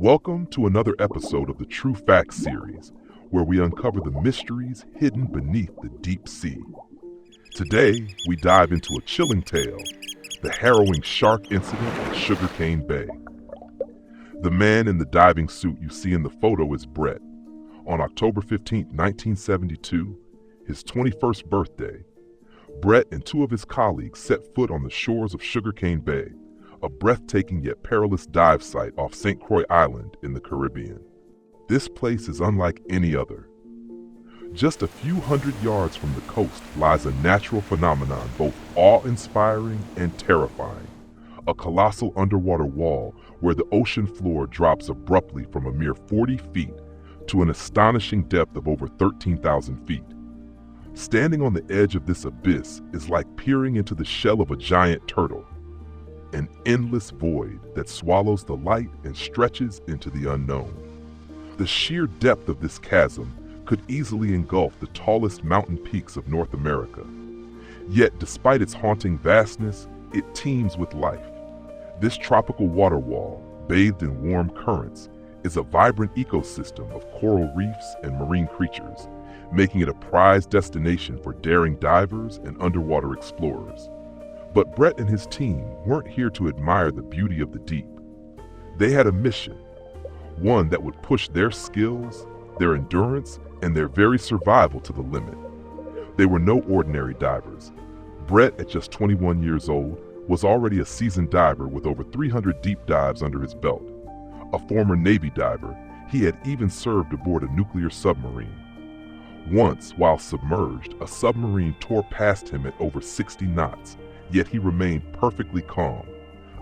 Welcome to another episode of the True Facts series, where we uncover the mysteries hidden beneath the deep sea. Today, we dive into a chilling tale, the harrowing shark incident at Sugarcane Bay. The man in the diving suit you see in the photo is Brett. On October 15, 1972, his 21st birthday, Brett and two of his colleagues set foot on the shores of Sugarcane Bay, a breathtaking yet perilous dive site off St. Croix Island in the Caribbean. This place is unlike any other. Just a few hundred yards from the coast lies a natural phenomenon both awe-inspiring and terrifying, a colossal underwater wall where the ocean floor drops abruptly from a mere 40 feet to an astonishing depth of over 13,000 feet. Standing on the edge of this abyss is like peering into the shell of a giant turtle, an endless void that swallows the light and stretches into the unknown. The sheer depth of this chasm could easily engulf the tallest mountain peaks of North America. Yet, despite its haunting vastness, it teems with life. This tropical water wall, bathed in warm currents, is a vibrant ecosystem of coral reefs and marine creatures, making it a prized destination for daring divers and underwater explorers. But Brett and his team weren't here to admire the beauty of the deep. They had a mission, one that would push their skills, their endurance, and their very survival to the limit. They were no ordinary divers. Brett, at just 21 years old, was already a seasoned diver with over 300 deep dives under his belt. A former Navy diver, he had even served aboard a nuclear submarine. Once, while submerged, a submarine tore past him at over 60 knots, yet he remained perfectly calm,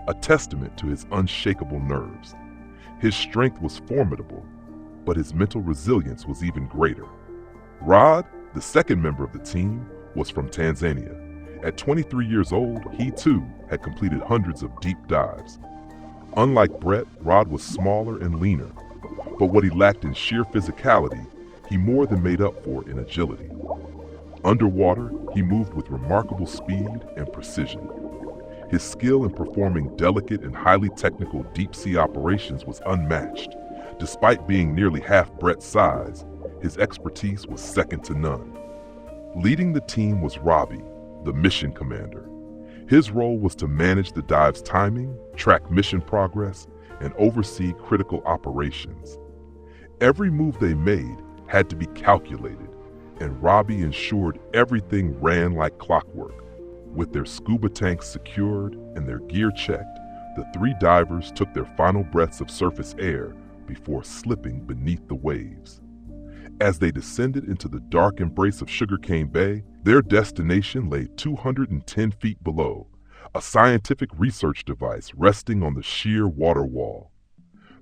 a testament to his unshakable nerves. His strength was formidable, but his mental resilience was even greater. Rod, the second member of the team, was from Tanzania. At 23 years old, he too had completed hundreds of deep dives. Unlike Brett, Rod was smaller and leaner, but what he lacked in sheer physicality, he more than made up for in agility. Underwater, he moved with remarkable speed and precision. His skill in performing delicate and highly technical deep-sea operations was unmatched. Despite being nearly half Brett's size, his expertise was second to none. Leading the team was Robbie, the mission commander. His role was to manage the dive's timing, track mission progress, and oversee critical operations. Every move they made had to be calculated, and Robbie ensured everything ran like clockwork. With their scuba tanks secured and their gear checked, the three divers took their final breaths of surface air before slipping beneath the waves. As they descended into the dark embrace of Sugarcane Bay, their destination lay 210 feet below, a scientific research device resting on the sheer water wall.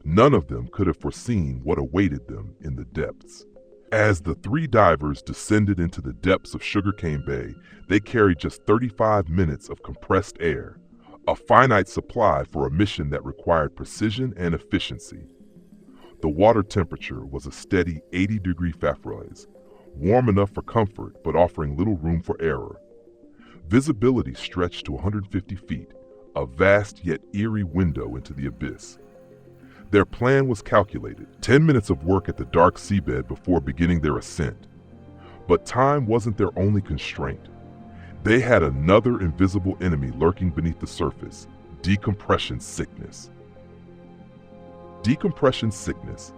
None of them could have foreseen what awaited them in the depths. As the three divers descended into the depths of Sugarcane Bay, they carried just 35 minutes of compressed air, a finite supply for a mission that required precision and efficiency. The water temperature was a steady 80 degrees, warm enough for comfort but offering little room for error. Visibility stretched to 150 feet, a vast yet eerie window into the abyss. Their plan was calculated, 10 minutes of work at the dark seabed before beginning their ascent. But time wasn't their only constraint. They had another invisible enemy lurking beneath the surface, decompression sickness. Decompression sickness,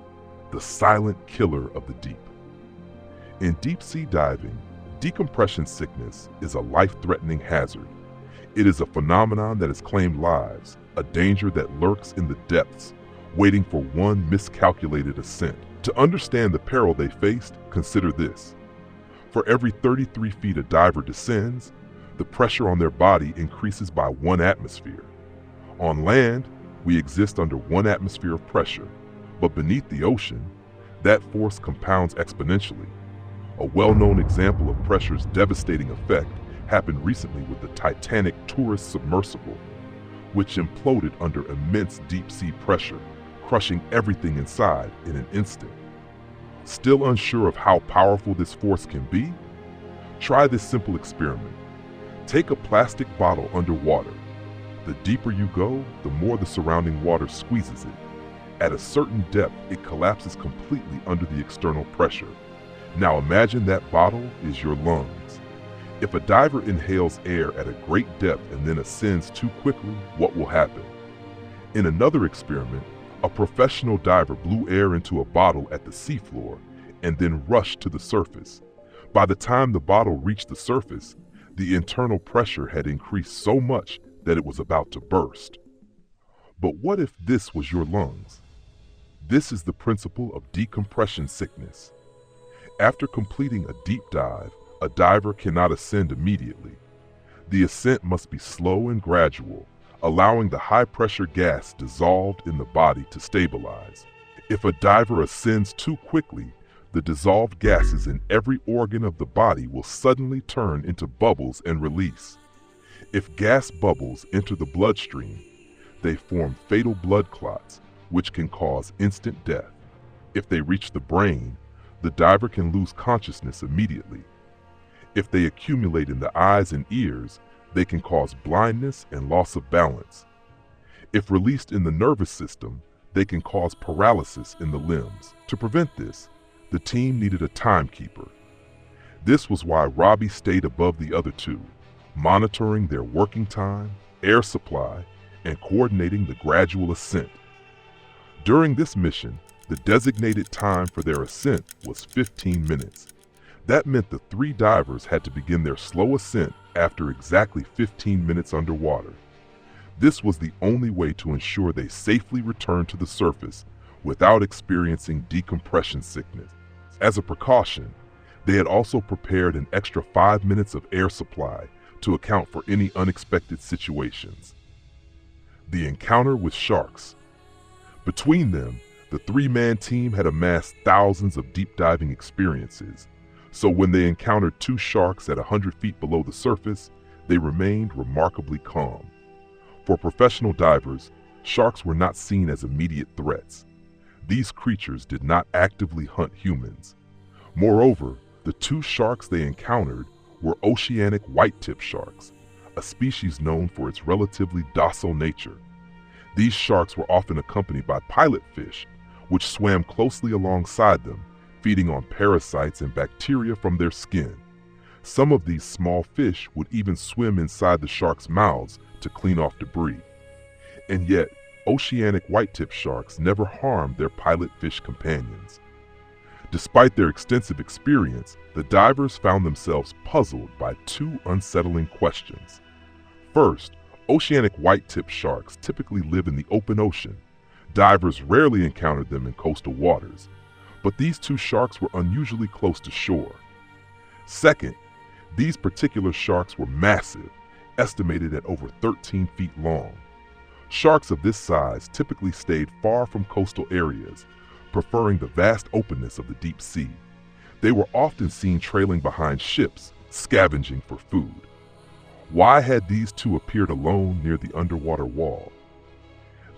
the silent killer of the deep. In deep-sea diving, decompression sickness is a life-threatening hazard. It is a phenomenon that has claimed lives, a danger that lurks in the depths, waiting for one miscalculated ascent. To understand the peril they faced, consider this. For every 33 feet a diver descends, the pressure on their body increases by 1 atmosphere. On land, we exist under 1 atmosphere of pressure, but beneath the ocean, that force compounds exponentially. A well-known example of pressure's devastating effect happened recently with the Titanic tourist submersible, which imploded under immense deep-sea pressure, crushing everything inside in an instant. Still unsure of how powerful this force can be? Try this simple experiment. Take a plastic bottle underwater. The deeper you go, the more the surrounding water squeezes it. At a certain depth, it collapses completely under the external pressure. Now imagine that bottle is your lungs. If a diver inhales air at a great depth and then ascends too quickly, what will happen? In another experiment, a professional diver blew air into a bottle at the seafloor and then rushed to the surface. By the time the bottle reached the surface, the internal pressure had increased so much that it was about to burst. But what if this was your lungs? This is the principle of decompression sickness. After completing a deep dive, a diver cannot ascend immediately. The ascent must be slow and gradual, allowing the high-pressure gas dissolved in the body to stabilize. If a diver ascends too quickly, the dissolved gases in every organ of the body will suddenly turn into bubbles and release. If gas bubbles enter the bloodstream, they form fatal blood clots, which can cause instant death. If they reach the brain, the diver can lose consciousness immediately. If they accumulate in the eyes and ears, they can cause blindness and loss of balance. If released in the nervous system, they can cause paralysis in the limbs. To prevent this, the team needed a timekeeper. This was why Robbie stayed above the other two, monitoring their working time, air supply, and coordinating the gradual ascent. During this mission, the designated time for their ascent was 15 minutes. That meant the three divers had to begin their slow ascent after exactly 15 minutes underwater. This was the only way to ensure they safely returned to the surface without experiencing decompression sickness. As a precaution, they had also prepared an extra 5 minutes of air supply to account for any unexpected situations. The encounter with sharks. Between them, the three-man team had amassed thousands of deep diving experiences, so when they encountered two sharks at 100 feet below the surface, they remained remarkably calm. For professional divers, sharks were not seen as immediate threats. These creatures did not actively hunt humans. Moreover, the two sharks they encountered were oceanic white-tip sharks, a species known for its relatively docile nature. These sharks were often accompanied by pilot fish, which swam closely alongside them, feeding on parasites and bacteria from their skin. Some of these small fish would even swim inside the sharks' mouths to clean off debris. And yet, oceanic white-tip sharks never harmed their pilot fish companions. Despite their extensive experience, the divers found themselves puzzled by two unsettling questions. First, oceanic white-tip sharks typically live in the open ocean. Divers rarely encountered them in coastal waters, but these two sharks were unusually close to shore. Second, these particular sharks were massive, estimated at over 13 feet long. Sharks of this size typically stayed far from coastal areas, preferring the vast openness of the deep sea. They were often seen trailing behind ships, scavenging for food. Why had these two appeared alone near the underwater wall?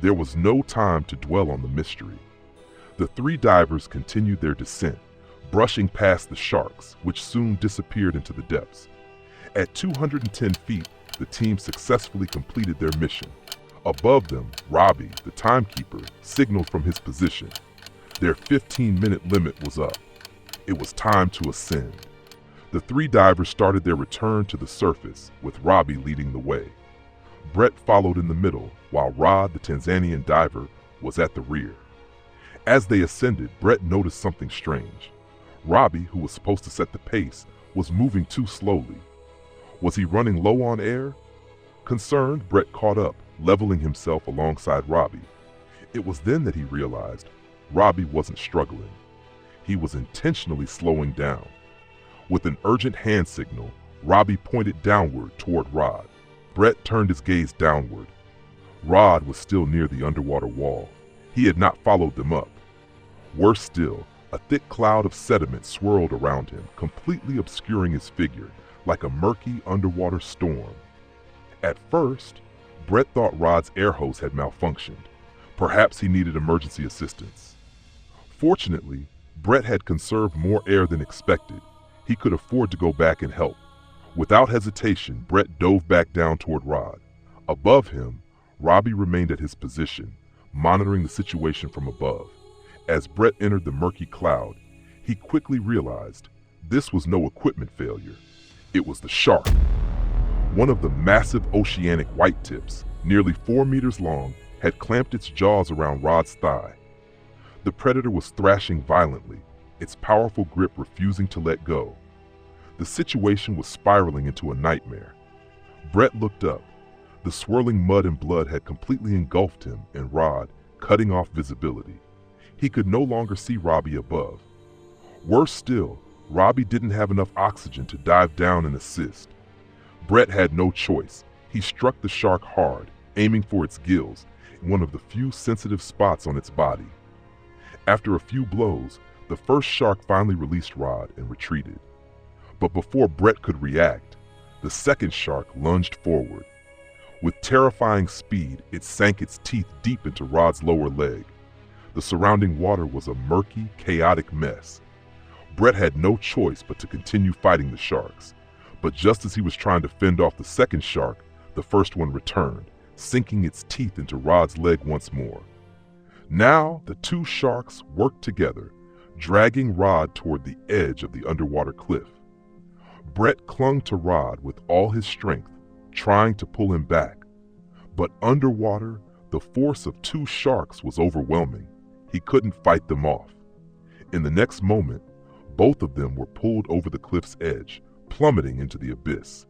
There was no time to dwell on the mystery. The three divers continued their descent, brushing past the sharks, which soon disappeared into the depths. At 210 feet, the team successfully completed their mission. Above them, Robbie, the timekeeper, signaled from his position. Their 15-minute limit was up. It was time to ascend. The three divers started their return to the surface, with Robbie leading the way. Brett followed in the middle, while Rod, the Tanzanian diver, was at the rear. As they ascended, Brett noticed something strange. Robbie, who was supposed to set the pace, was moving too slowly. Was he running low on air? Concerned, Brett caught up, leveling himself alongside Robbie. It was then that he realized Robbie wasn't struggling. He was intentionally slowing down. With an urgent hand signal, Robbie pointed downward toward Rod. Brett turned his gaze downward. Rod was still near the underwater wall. He had not followed them up. Worse still, a thick cloud of sediment swirled around him, completely obscuring his figure, like a murky underwater storm. At first, Brett thought Rod's air hose had malfunctioned. Perhaps he needed emergency assistance. Fortunately, Brett had conserved more air than expected. He could afford to go back and help. Without hesitation, Brett dove back down toward Rod. Above him, Robbie remained at his position, monitoring the situation from above. As Brett entered the murky cloud, he quickly realized this was no equipment failure. It was the shark. One of the massive oceanic whitetips, nearly 4 meters long, had clamped its jaws around Rod's thigh. The predator was thrashing violently, its powerful grip refusing to let go. The situation was spiraling into a nightmare. Brett looked up. The swirling mud and blood had completely engulfed him and Rod, cutting off visibility. He could no longer see Robbie above. Worse still, Robbie didn't have enough oxygen to dive down and assist. Brett had no choice. He struck the shark hard, aiming for its gills, one of the few sensitive spots on its body. After a few blows, the first shark finally released Rod and retreated. But before Brett could react, the second shark lunged forward. With terrifying speed, it sank its teeth deep into Rod's lower leg. The surrounding water was a murky, chaotic mess. Brett had no choice but to continue fighting the sharks. But just as he was trying to fend off the second shark, the first one returned, sinking its teeth into Rod's leg once more. Now, the two sharks worked together, dragging Rod toward the edge of the underwater cliff. Brett clung to Rod with all his strength, trying to pull him back. But underwater, the force of two sharks was overwhelming. He couldn't fight them off. In the next moment, both of them were pulled over the cliff's edge, plummeting into the abyss.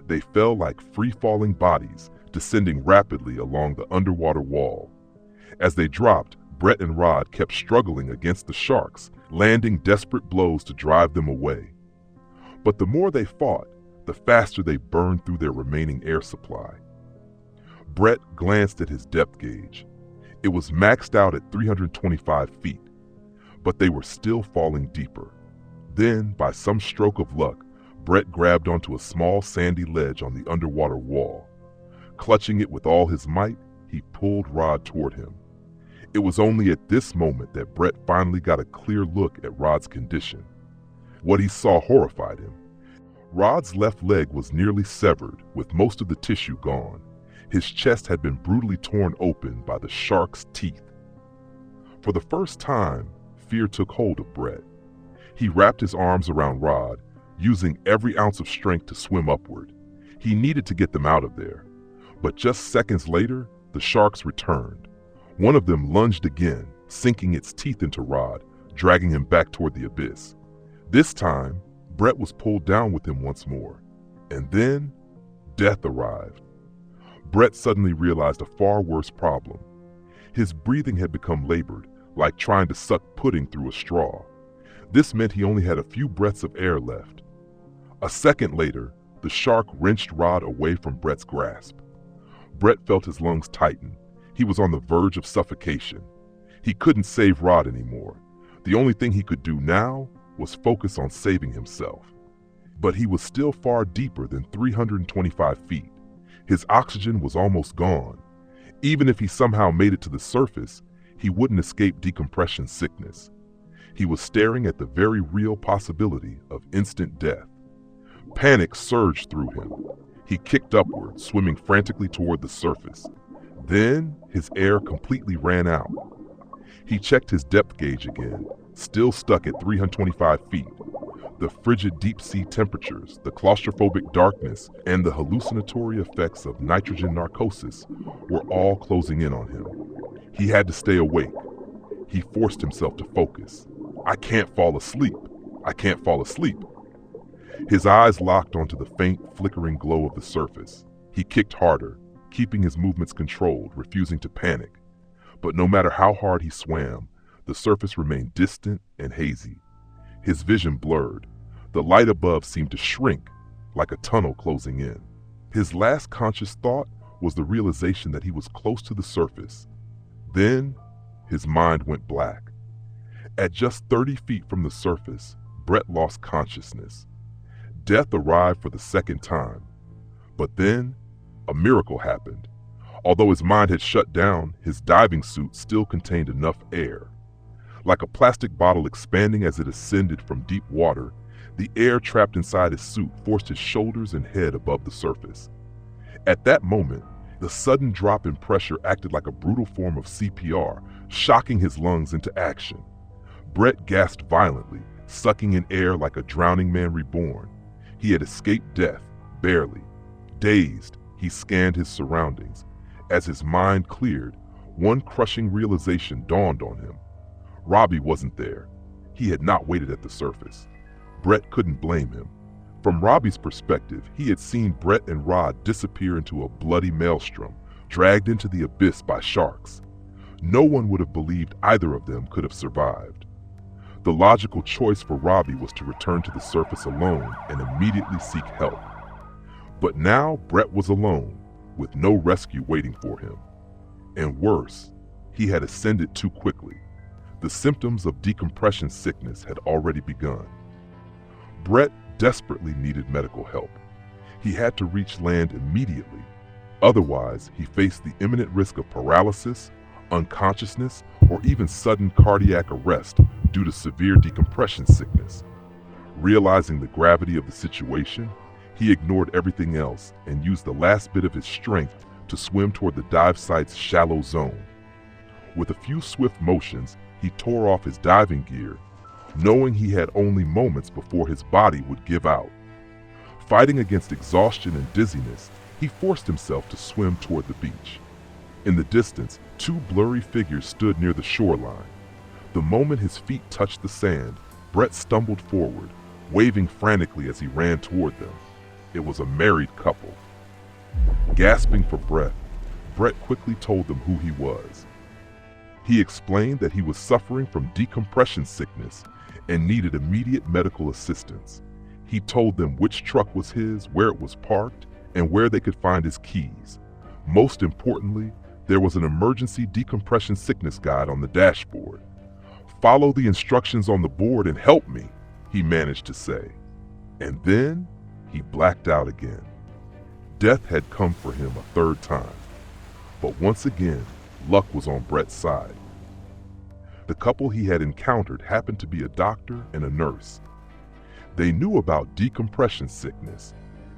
They fell like free-falling bodies, descending rapidly along the underwater wall. As they dropped, Brett and Rod kept struggling against the sharks, landing desperate blows to drive them away. But the more they fought, the faster they burned through their remaining air supply. Brett glanced at his depth gauge. It was maxed out at 325 feet, but they were still falling deeper. Then, by some stroke of luck, Brett grabbed onto a small sandy ledge on the underwater wall. Clutching it with all his might, he pulled Rod toward him. It was only at this moment that Brett finally got a clear look at Rod's condition. What he saw horrified him. Rod's left leg was nearly severed, with most of the tissue gone. His chest had been brutally torn open by the shark's teeth. For the first time, fear took hold of Brett. He wrapped his arms around Rod, using every ounce of strength to swim upward. He needed to get them out of there. But just seconds later, the sharks returned. One of them lunged again, sinking its teeth into Rod, dragging him back toward the abyss. This time, Brett was pulled down with him once more. And then, death arrived. Brett suddenly realized a far worse problem. His breathing had become labored, like trying to suck pudding through a straw. This meant he only had a few breaths of air left. A second later, the shark wrenched Rod away from Brett's grasp. Brett felt his lungs tighten. He was on the verge of suffocation. He couldn't save Rod anymore. The only thing he could do now was focus on saving himself. But he was still far deeper than 325 feet. His oxygen was almost gone. Even if he somehow made it to the surface, he wouldn't escape decompression sickness. He was staring at the very real possibility of instant death. Panic surged through him. He kicked upward, swimming frantically toward the surface. Then his air completely ran out. He checked his depth gauge again, still stuck at 325 feet. The frigid deep-sea temperatures, the claustrophobic darkness, and the hallucinatory effects of nitrogen narcosis were all closing in on him. He had to stay awake. He forced himself to focus. I can't fall asleep. I can't fall asleep. His eyes locked onto the faint, flickering glow of the surface. He kicked harder, keeping his movements controlled, refusing to panic. But no matter how hard he swam, the surface remained distant and hazy. His vision blurred. The light above seemed to shrink, like a tunnel closing in. His last conscious thought was the realization that he was close to the surface. Then, his mind went black. At just 30 feet from the surface, Brett lost consciousness. Death arrived for the second time. But then, a miracle happened. Although his mind had shut down, his diving suit still contained enough air. Like a plastic bottle expanding as it ascended from deep water, the air trapped inside his suit forced his shoulders and head above the surface. At that moment, The sudden drop in pressure acted like a brutal form of CPR, shocking his lungs into action. Brett gasped violently, sucking in air like a drowning man reborn. He had escaped death, barely. Dazed, he scanned his surroundings. As his mind cleared, one crushing realization dawned on him. Robbie wasn't there. He had not waited at the surface. Brett couldn't blame him. From Robbie's perspective, he had seen Brett and Rod disappear into a bloody maelstrom, dragged into the abyss by sharks. No one would have believed either of them could have survived. The logical choice for Robbie was to return to the surface alone and immediately seek help. But now Brett was alone, with no rescue waiting for him. And worse, he had ascended too quickly. The symptoms of decompression sickness had already begun. Brett desperately needed medical help. He had to reach land immediately. Otherwise, he faced the imminent risk of paralysis, unconsciousness, or even sudden cardiac arrest due to severe decompression sickness. Realizing the gravity of the situation, he ignored everything else and used the last bit of his strength to swim toward the dive site's shallow zone. With a few swift motions, he tore off his diving gear, knowing he had only moments before his body would give out. Fighting against exhaustion and dizziness, he forced himself to swim toward the beach. In the distance, two blurry figures stood near the shoreline. The moment his feet touched the sand, Brett stumbled forward, waving frantically as he ran toward them. It was a married couple. Gasping for breath, Brett quickly told them who he was. He explained that he was suffering from decompression sickness and needed immediate medical assistance. He told them which truck was his, where it was parked, and where they could find his keys. Most importantly, there was an emergency decompression sickness guide on the dashboard. "Follow the instructions on the board and help me," he managed to say. And then he blacked out again. Death had come for him a third time. But once again, luck was on Brett's side. The couple he had encountered happened to be a doctor and a nurse. They knew about decompression sickness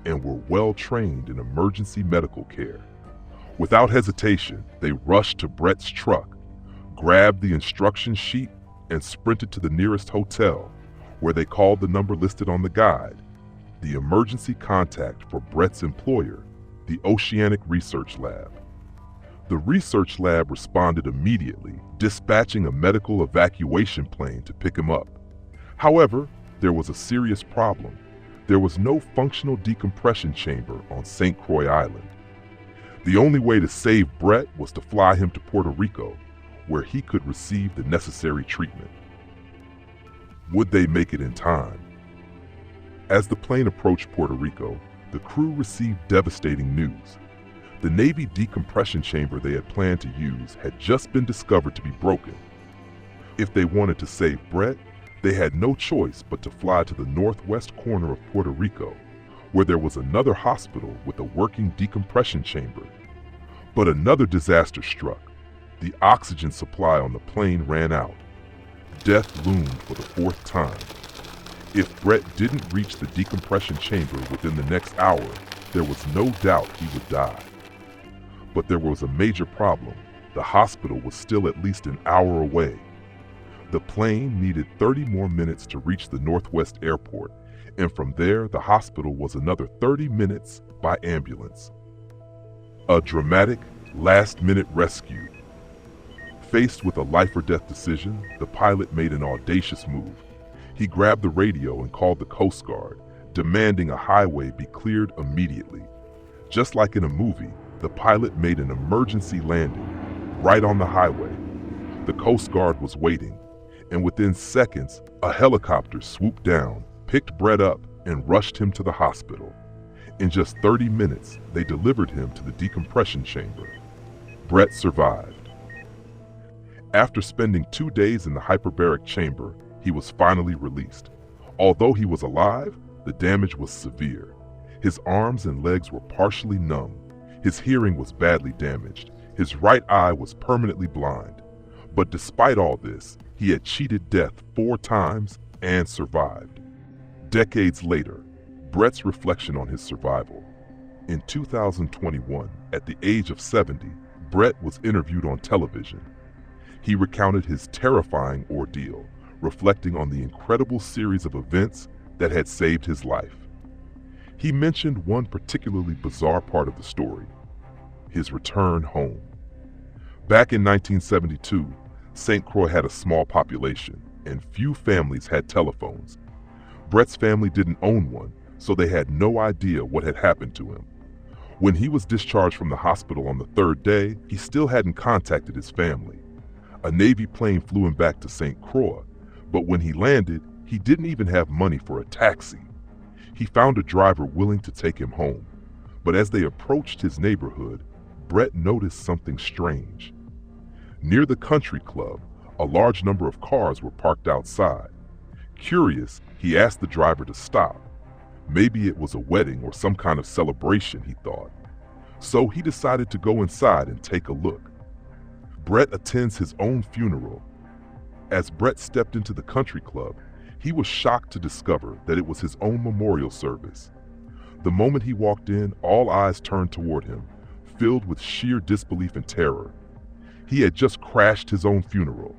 and were well trained in emergency medical care. Without hesitation, they rushed to Brett's truck, grabbed the instruction sheet, and sprinted to the nearest hotel, where they called the number listed on the guide, the emergency contact for Brett's employer, the Oceanic Research Lab. The research lab responded immediately, dispatching a medical evacuation plane to pick him up. However, there was a serious problem. There was no functional decompression chamber on St. Croix Island. The only way to save Brett was to fly him to Puerto Rico, where he could receive the necessary treatment. Would they make it in time? As the plane approached Puerto Rico, the crew received devastating news. The Navy decompression chamber they had planned to use had just been discovered to be broken. If they wanted to save Brett, they had no choice but to fly to the northwest corner of Puerto Rico, where there was another hospital with a working decompression chamber. But another disaster struck. The oxygen supply on the plane ran out. Death loomed for the fourth time. If Brett didn't reach the decompression chamber within the next hour, there was no doubt he would die. But there was a major problem. The hospital was still at least an hour away. The plane needed 30 more minutes to reach the Northwest Airport, and from there the hospital was another 30 minutes by ambulance. A dramatic, last-minute rescue. Faced with a life-or-death decision, the pilot made an audacious move. He grabbed the radio and called the Coast Guard, demanding a highway be cleared immediately. Just like in a movie, the pilot made an emergency landing, right on the highway. The Coast Guard was waiting, and within seconds, a helicopter swooped down, picked Brett up, and rushed him to the hospital. In just 30 minutes, they delivered him to the decompression chamber. Brett survived. After spending 2 days in the hyperbaric chamber, he was finally released. Although he was alive, the damage was severe. His arms and legs were partially numb. His hearing was badly damaged. His right eye was permanently blind. But despite all this, he had cheated death 4 times and survived. Decades later, Brett's reflection on his survival. In 2021, at the age of 70, Brett was interviewed on television. He recounted his terrifying ordeal, reflecting on the incredible series of events that had saved his life. He mentioned one particularly bizarre part of the story: his return home. Back in 1972, St. Croix had a small population, and few families had telephones. Brett's family didn't own one, so they had no idea what had happened to him. When he was discharged from the hospital on the third day, he still hadn't contacted his family. A Navy plane flew him back to St. Croix, but when he landed, he didn't even have money for a taxi. He found a driver willing to take him home, but as they approached his neighborhood, Brett noticed something strange. Near the country club, a large number of cars were parked outside. Curious, he asked the driver to stop. Maybe it was a wedding or some kind of celebration, he thought. So he decided to go inside and take a look. Brett attends his own funeral. As Brett stepped into the country club, he was shocked to discover that it was his own memorial service. The moment he walked in, all eyes turned toward him, filled with sheer disbelief and terror. He had just crashed his own funeral.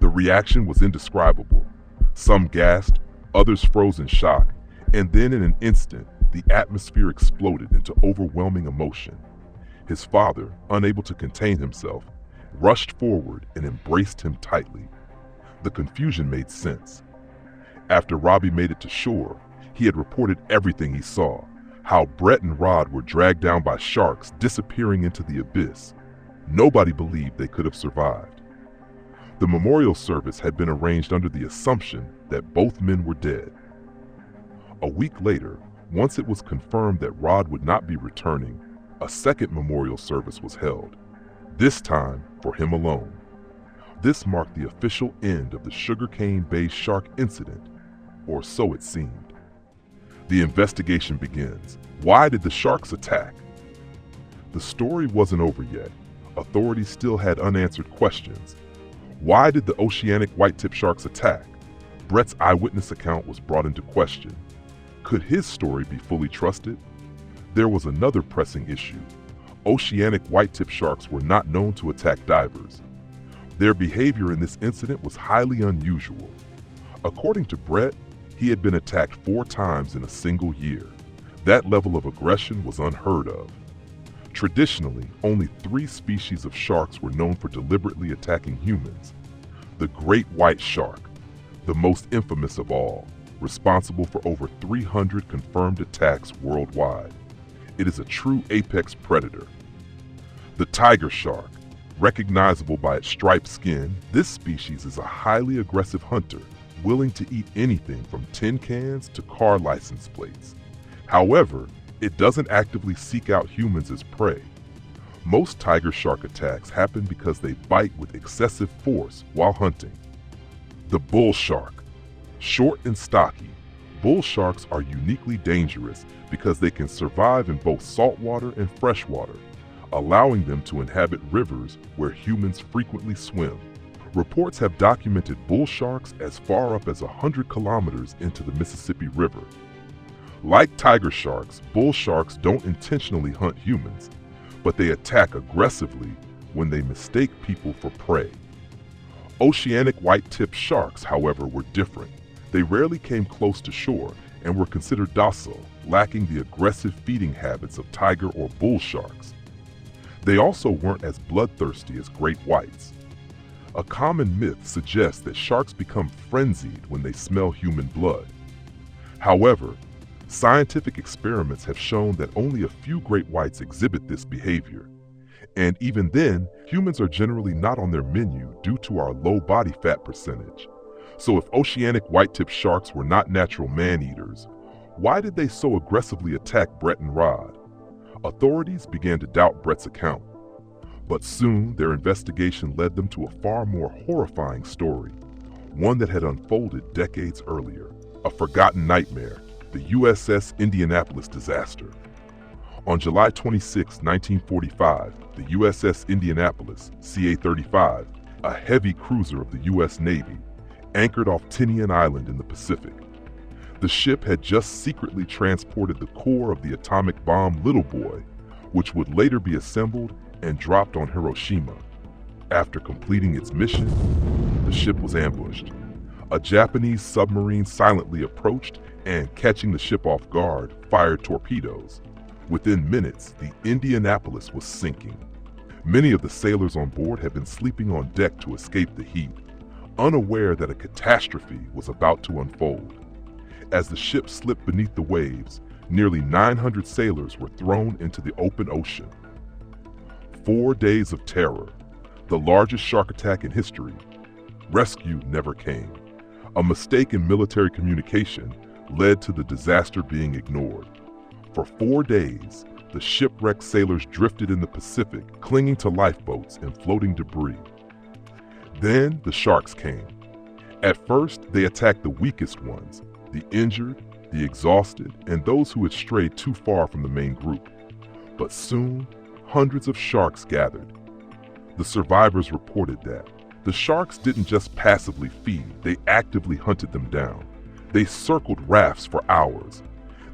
The reaction was indescribable. Some gasped, others froze in shock, and then in an instant, the atmosphere exploded into overwhelming emotion. His father, unable to contain himself, rushed forward and embraced him tightly. The confusion made sense. After Robbie made it to shore, he had reported everything he saw, how Brett and Rod were dragged down by sharks, disappearing into the abyss. Nobody believed they could have survived. The memorial service had been arranged under the assumption that both men were dead. A week later, once it was confirmed that Rod would not be returning, a second memorial service was held, this time for him alone. This marked the official end of the Sugarcane Bay shark incident, or so it seemed. The investigation begins. Why did the sharks attack? The story wasn't over yet. Authorities still had unanswered questions. Why did the oceanic white-tip sharks attack? Brett's eyewitness account was brought into question. Could his story be fully trusted? There was another pressing issue. Oceanic white-tip sharks were not known to attack divers. Their behavior in this incident was highly unusual. According to Brett, he had been attacked 4 times in a single year. That level of aggression was unheard of. Traditionally, only 3 species of sharks were known for deliberately attacking humans. The great white shark, the most infamous of all, responsible for over 300 confirmed attacks worldwide. It is a true apex predator. The tiger shark, recognizable by its striped skin, this species is a highly aggressive hunter, willing to eat anything from tin cans to car license plates. However, it doesn't actively seek out humans as prey. Most tiger shark attacks happen because they bite with excessive force while hunting. The bull shark. Short and stocky, bull sharks are uniquely dangerous because they can survive in both saltwater and freshwater, allowing them to inhabit rivers where humans frequently swim. Reports have documented bull sharks as far up as 100 kilometers into the Mississippi River. Like tiger sharks, bull sharks don't intentionally hunt humans, but they attack aggressively when they mistake people for prey. Oceanic white-tip sharks, however, were different. They rarely came close to shore and were considered docile, lacking the aggressive feeding habits of tiger or bull sharks. They also weren't as bloodthirsty as great whites. A common myth suggests that sharks become frenzied when they smell human blood. However, scientific experiments have shown that only a few great whites exhibit this behavior. And even then, humans are generally not on their menu due to our low body fat percentage. So if oceanic white-tip sharks were not natural man-eaters, why did they so aggressively attack Brett and Rod? Authorities began to doubt Brett's account. But soon, their investigation led them to a far more horrifying story, one that had unfolded decades earlier, a forgotten nightmare, the USS Indianapolis disaster. On July 26, 1945, the USS Indianapolis, CA-35, a heavy cruiser of the U.S. Navy, anchored off Tinian Island in the Pacific. The ship had just secretly transported the core of the atomic bomb Little Boy, which would later be assembled and dropped on Hiroshima. After completing its mission, the ship was ambushed. A Japanese submarine silently approached and, catching the ship off guard, fired torpedoes. Within minutes, the Indianapolis was sinking. Many of the sailors on board had been sleeping on deck to escape the heat, unaware that a catastrophe was about to unfold. As the ship slipped beneath the waves, nearly 900 sailors were thrown into the open ocean. 4 days of terror, the largest shark attack in history. Rescue never came. A mistake in military communication led to the disaster being ignored. For 4 days, the shipwrecked sailors drifted in the Pacific, clinging to lifeboats and floating debris. Then the sharks came. At first, they attacked the weakest ones, the injured, the exhausted, and those who had strayed too far from the main group. But soon, hundreds of sharks gathered. The survivors reported that the sharks didn't just passively feed, they actively hunted them down. They circled rafts for hours.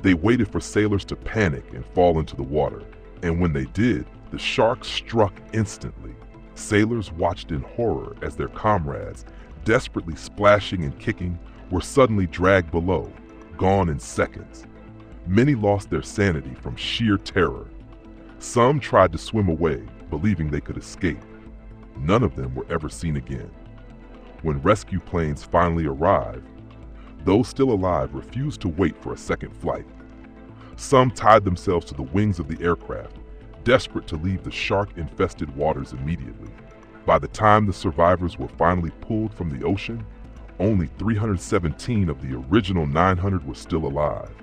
They waited for sailors to panic and fall into the water. And when they did, the sharks struck instantly. Sailors watched in horror as their comrades, desperately splashing and kicking, were suddenly dragged below, gone in seconds. Many lost their sanity from sheer terror. Some tried to swim away, believing they could escape. None of them were ever seen again. When rescue planes finally arrived, those still alive refused to wait for a second flight. Some tied themselves to the wings of the aircraft, desperate to leave the shark-infested waters immediately. By the time the survivors were finally pulled from the ocean, only 317 of the original 900 were still alive.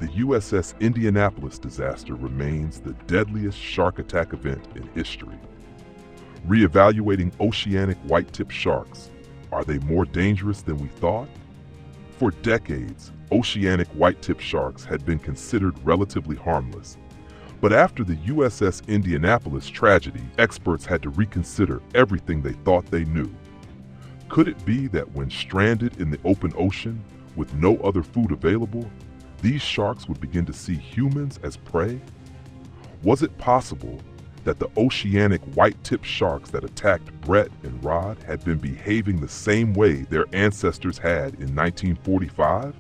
The USS Indianapolis disaster remains the deadliest shark attack event in history. Reevaluating oceanic white-tipped sharks, are they more dangerous than we thought? For decades, oceanic white-tipped sharks had been considered relatively harmless. But after the USS Indianapolis tragedy, experts had to reconsider everything they thought they knew. Could it be that when stranded in the open ocean with no other food available, these sharks would begin to see humans as prey? Was it possible that the oceanic white-tipped sharks that attacked Brett and Rod had been behaving the same way their ancestors had in 1945?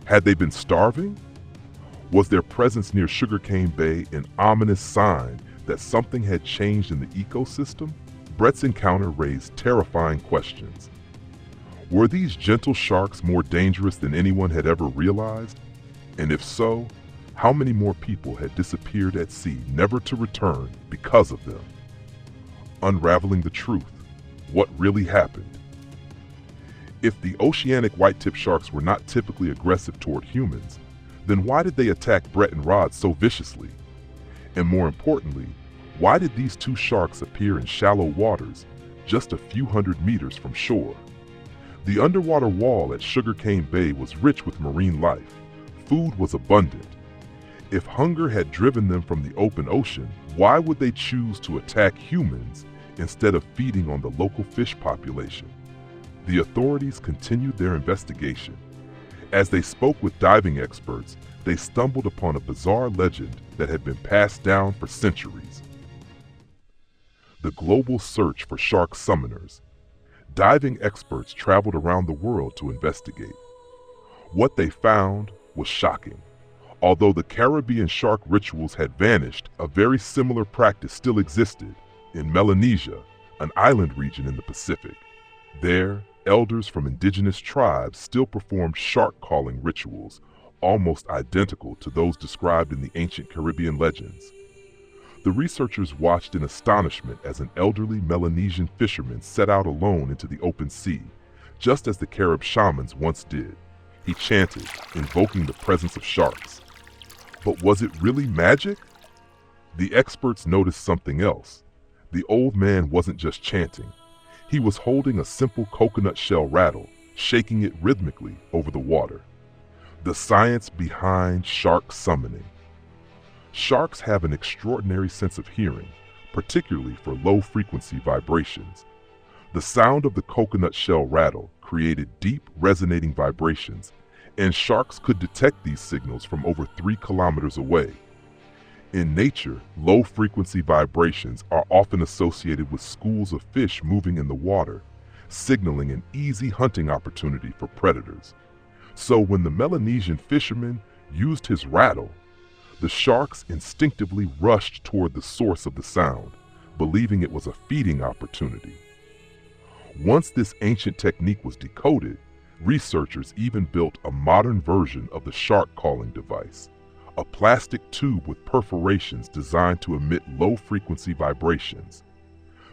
Had they been starving? Was their presence near Sugarcane Bay an ominous sign that something had changed in the ecosystem? Brett's encounter raised terrifying questions. Were these gentle sharks more dangerous than anyone had ever realized? And if so, how many more people had disappeared at sea, never to return because of them? Unraveling the truth, what really happened? If the oceanic white-tipped sharks were not typically aggressive toward humans, then why did they attack Brett and Rod so viciously? And more importantly, why did these two sharks appear in shallow waters just a few hundred meters from shore? The underwater wall at Sugarcane Bay was rich with marine life. Food was abundant. If hunger had driven them from the open ocean, why would they choose to attack humans instead of feeding on the local fish population? The authorities continued their investigation. As they spoke with diving experts, they stumbled upon a bizarre legend that had been passed down for centuries. The global search for shark summoners. Diving experts traveled around the world to investigate. What they found was shocking. Although the Caribbean shark rituals had vanished, a very similar practice still existed in Melanesia, an island region in the Pacific. There, elders from indigenous tribes still performed shark-calling rituals, almost identical to those described in the ancient Caribbean legends. The researchers watched in astonishment as an elderly Melanesian fisherman set out alone into the open sea, just as the Carib shamans once did. He chanted, invoking the presence of sharks. But was it really magic? The experts noticed something else. The old man wasn't just chanting. He was holding a simple coconut shell rattle, shaking it rhythmically over the water. The science behind shark summoning. Sharks have an extraordinary sense of hearing, particularly for low-frequency vibrations. The sound of the coconut shell rattle created deep, resonating vibrations, and sharks could detect these signals from over 3 kilometers away. In nature, low-frequency vibrations are often associated with schools of fish moving in the water, signaling an easy hunting opportunity for predators. So when the Melanesian fisherman used his rattle, the sharks instinctively rushed toward the source of the sound, believing it was a feeding opportunity. Once this ancient technique was decoded, researchers even built a modern version of the shark calling device, a plastic tube with perforations designed to emit low-frequency vibrations.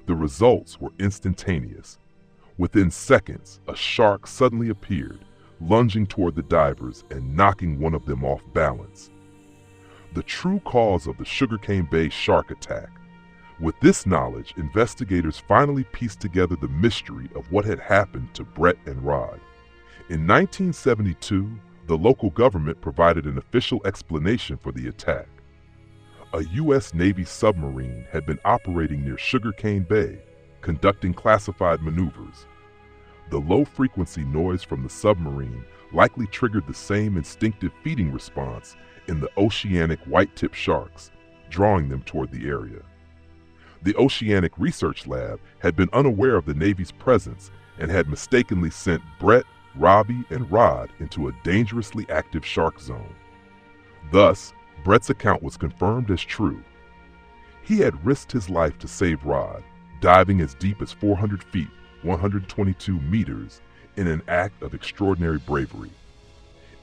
The results were instantaneous. Within seconds, a shark suddenly appeared, lunging toward the divers and knocking one of them off balance. The true cause of the Sugarcane Bay shark attack. With this knowledge, investigators finally pieced together the mystery of what had happened to Brett and Rod. In 1972, the local government provided an official explanation for the attack. A U.S. Navy submarine had been operating near Sugarcane Bay, conducting classified maneuvers. The low-frequency noise from the submarine likely triggered the same instinctive feeding response in the oceanic white-tip sharks, drawing them toward the area. The Oceanic Research Lab had been unaware of the Navy's presence and had mistakenly sent Brett, Robbie, and Rod into a dangerously active shark zone. Thus, Brett's account was confirmed as true. He had risked his life to save Rod, diving as deep as 400 feet, 122 meters, in an act of extraordinary bravery.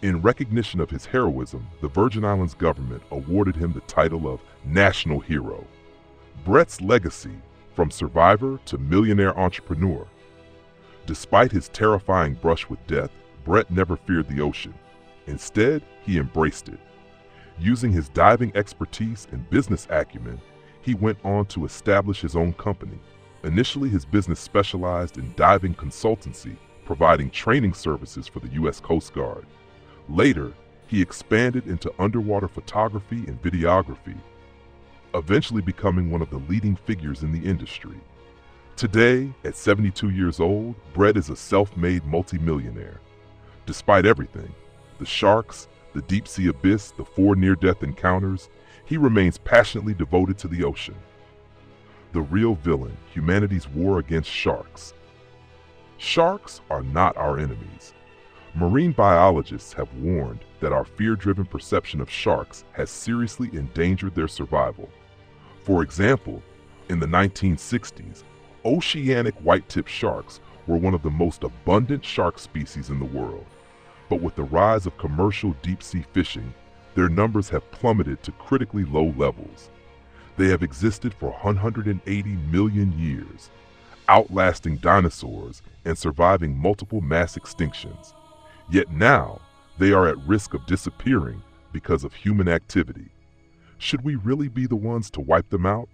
In recognition of his heroism, the Virgin Islands government awarded him the title of National Hero. Brett's legacy, from survivor to millionaire entrepreneur. Despite his terrifying brush with death, Brett never feared the ocean. Instead, he embraced it. Using his diving expertise and business acumen, he went on to establish his own company. Initially, his business specialized in diving consultancy, providing training services for the U.S. Coast Guard. Later, he expanded into underwater photography and videography, eventually becoming one of the leading figures in the industry. Today, at 72 years old, Brett is a self-made multimillionaire. Despite everything, the sharks, the deep-sea abyss, the 4 near-death encounters, he remains passionately devoted to the ocean. The real villain, humanity's war against sharks. Sharks are not our enemies. Marine biologists have warned that our fear-driven perception of sharks has seriously endangered their survival. For example, in the 1960s, oceanic white-tip sharks were one of the most abundant shark species in the world. But with the rise of commercial deep-sea fishing, their numbers have plummeted to critically low levels. They have existed for 180 million years, outlasting dinosaurs and surviving multiple mass extinctions. Yet now, they are at risk of disappearing because of human activity. Should we really be the ones to wipe them out?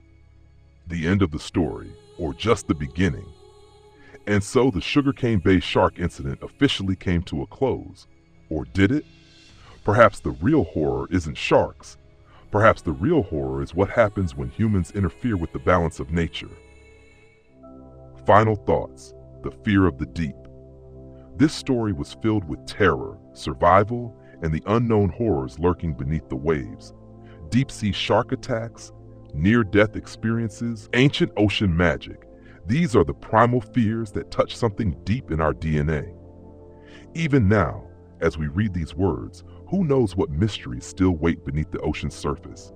The end of the story, or just the beginning. And so the Sugarcane Bay shark incident officially came to a close. Or did it? Perhaps the real horror isn't sharks. Perhaps the real horror is what happens when humans interfere with the balance of nature. Final thoughts: the fear of the deep. This story was filled with terror, survival, and the unknown horrors lurking beneath the waves. Deep-sea shark attacks, near-death experiences, ancient ocean magic. These are the primal fears that touch something deep in our DNA. Even now, as we read these words, who knows what mysteries still wait beneath the ocean's surface?